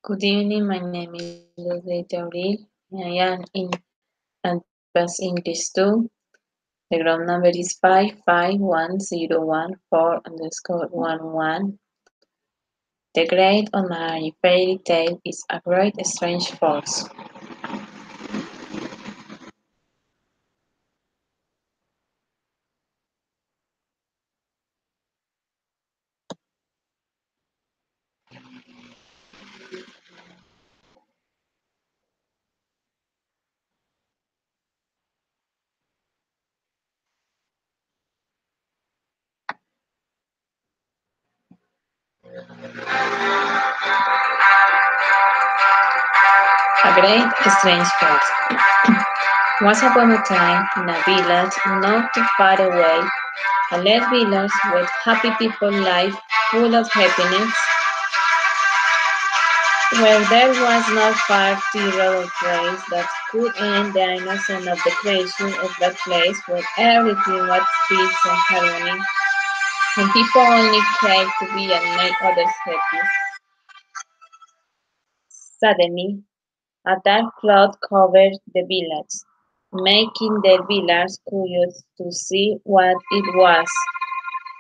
Good evening, my name is Leslie Teoril. I am in Advanced English 2. The ground number is 5510114_11. The grade on my fairy tale is A Great Strange Force. A Great Strange Force. Once upon a time, in a village not too far away, a little village with happy people life full of happiness, where there was no far terror or praise that could end the innocence of the creation of that place where everything was peace and harmony, and people only cared to be and make others happy. Suddenly, a dark cloud covered the village, making the villagers curious to see what it was.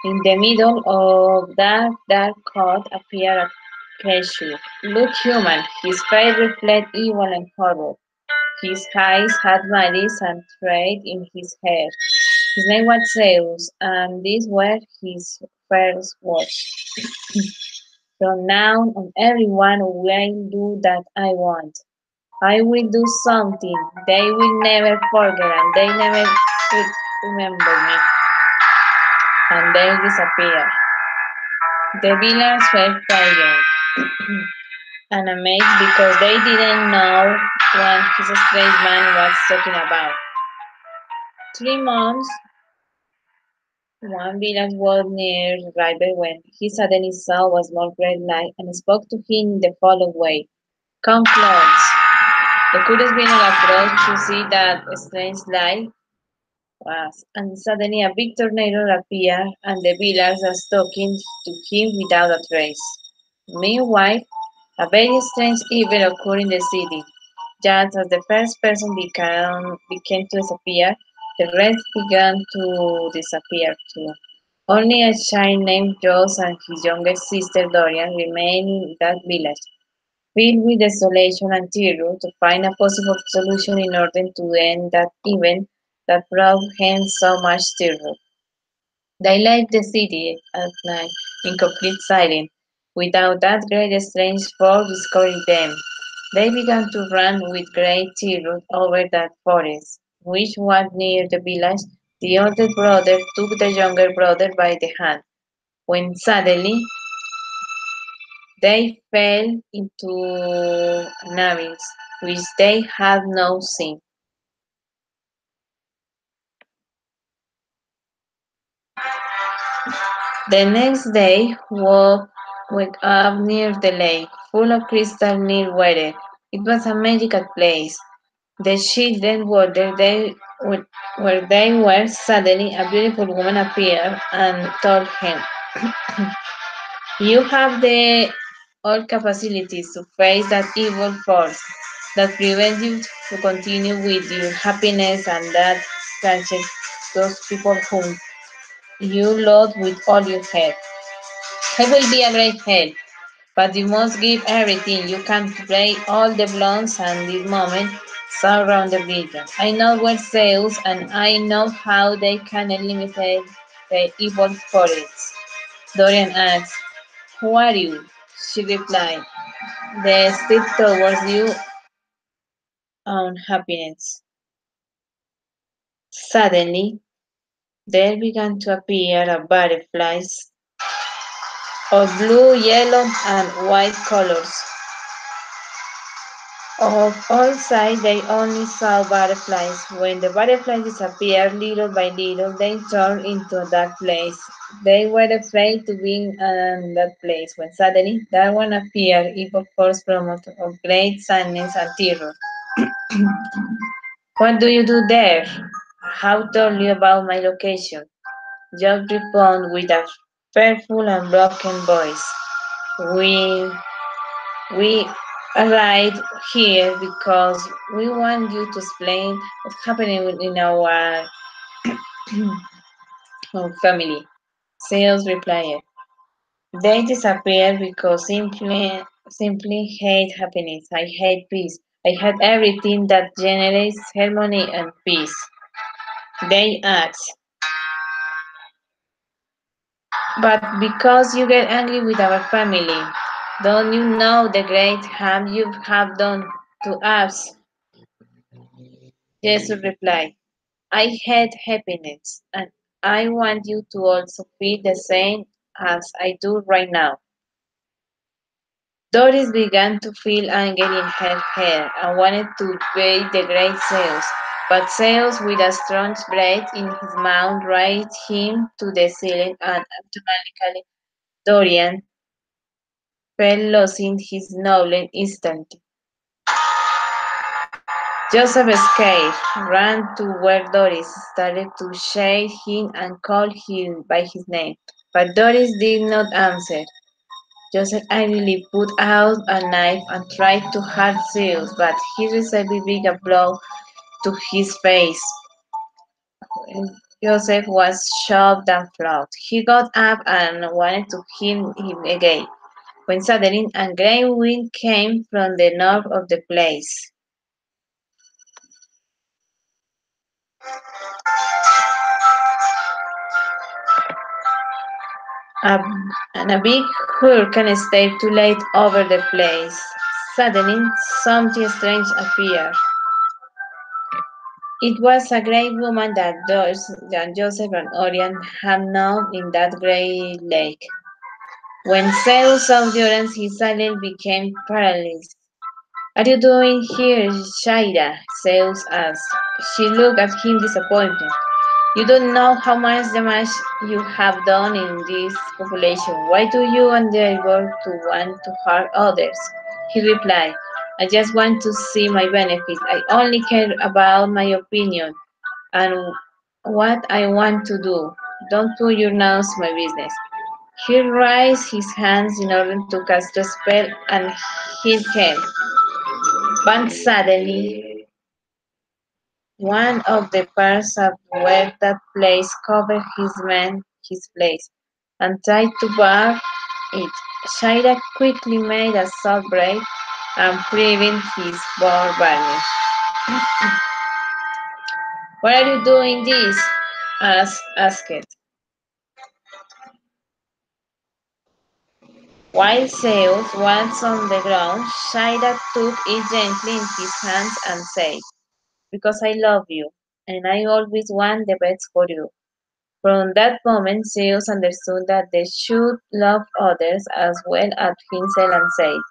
In the middle of that dark cloud appeared a creature. Look human, his face reflected evil and horror. His eyes had malice and thread in his hair. His name was Zeus, and these were his first words. From now on, everyone will do that I want. I will do something. They will never forget and they never will remember me. And they disappear. The villagers were frightened and amazed because they didn't know what this strange man was talking about. 3 months, one village was near the river when he suddenly saw a small red light and spoke to him in the following way. Come close. The curious village approached to see that strange light was, and suddenly a big tornado appeared and the villagers was talking to him without a trace. Meanwhile, a very strange event occurred in the city. Just as the first person began to disappear, the rest began to disappear too. Only a child named Joss and his younger sister Dorian remained in that village, filled with desolation and terror, to find a possible solution in order to end that event that brought them so much terror. They left the city at night in complete silence, without that great strange force discovering them. They began to run with great terror over that forest, which was near the village. The older brother took the younger brother by the hand, when suddenly they fell into an abyss which they had not seen. The next day, woke up near the lake, full of crystal clear water. It was a magical place. The children wondered where they were. Suddenly, a beautiful woman appeared and told him, "You have the all capabilities to face that evil force that prevents you to continue with your happiness and that catches those people whom you love with all your heart. I will be a great help, but you must give everything you can to break all the blocks and this moment surround the region. I know where Zeus and I know how they can eliminate the evil spirits." Dorian asked, "Who are you?" She replied, "The step towards you own happiness." Suddenly, there began to appear butterflies of blue, yellow, and white colors. Of all sides they only saw butterflies. When the butterflies disappeared little by little, they turned into a dark place. They were afraid to be in that place when suddenly that one appeared, evil force promoter of great sadness and terror. "What do you do there? How told you about my location?" Job responded with a fearful and broken voice. We we arrived here because we want you to explain what's happening in our family. Sales replied. They disappear because simply hate happiness. I hate peace. I hate everything that generates harmony and peace. They asked, but because you get angry with our family, don't you know the great harm you have done to us? Jesus replied, I hate happiness, and I want you to also feel the same as I do right now. Doris began to feel anger in her head and wanted to obey the great Zeus, but Zeus, with a strong breath in his mouth, raised him to the ceiling, and automatically Dorian fell, losing his knowledge instantly. Joseph escaped, ran to where Doris started to shake him and called him by his name, but Doris did not answer. Joseph angrily put out a knife and tried to hurt Zeus, but he received a big blow to his face. Joseph was shocked and flawed. He got up and wanted to hit him again, when suddenly a great wind came from the north of the place. A, and a big hurricane stepped to laid over the place. Suddenly, something strange appeared. It was a great woman that Joseph and Orion had known in that great lake. When Zeus saw Durance, he suddenly became paralyzed. Are you doing here, Shaira? Zeus asked. She looked at him disappointed. You don't know how much damage you have done in this population. Why do you endeavor to want to hurt others? He replied, I just want to see my benefits. I only care about my opinion and what I want to do. Don't put your nose in my business. He raised his hands in order to cast a spell and hit him. But suddenly, one of the parts of where that place covered his face, and tried to bar it. Shaira quickly made a soft break and prevent his ball vanish. Why are you doing this? Asked. While Zeus was on the ground, Shaira took it gently in his hands and said, because I love you, and I always want the best for you. From that moment, Zeus understood that they should love others as well as himself and said,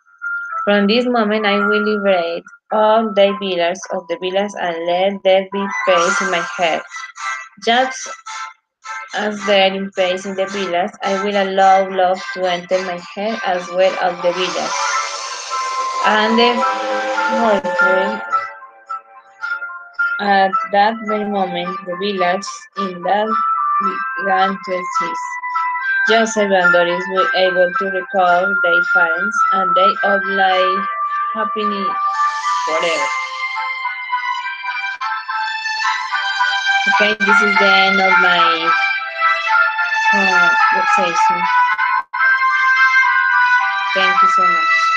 from this moment I will liberate all the pillars of the villas and let there be peace in my heart. Just as there is peace in the villas, I will allow love to enter my heart as well as the villas. And the whirlpool, at that very moment, the village in that began to exist. Joseph and Doris were able to recall their parents, and they all lived happily forever. Okay, this is the end of my conversation. Thank you so much.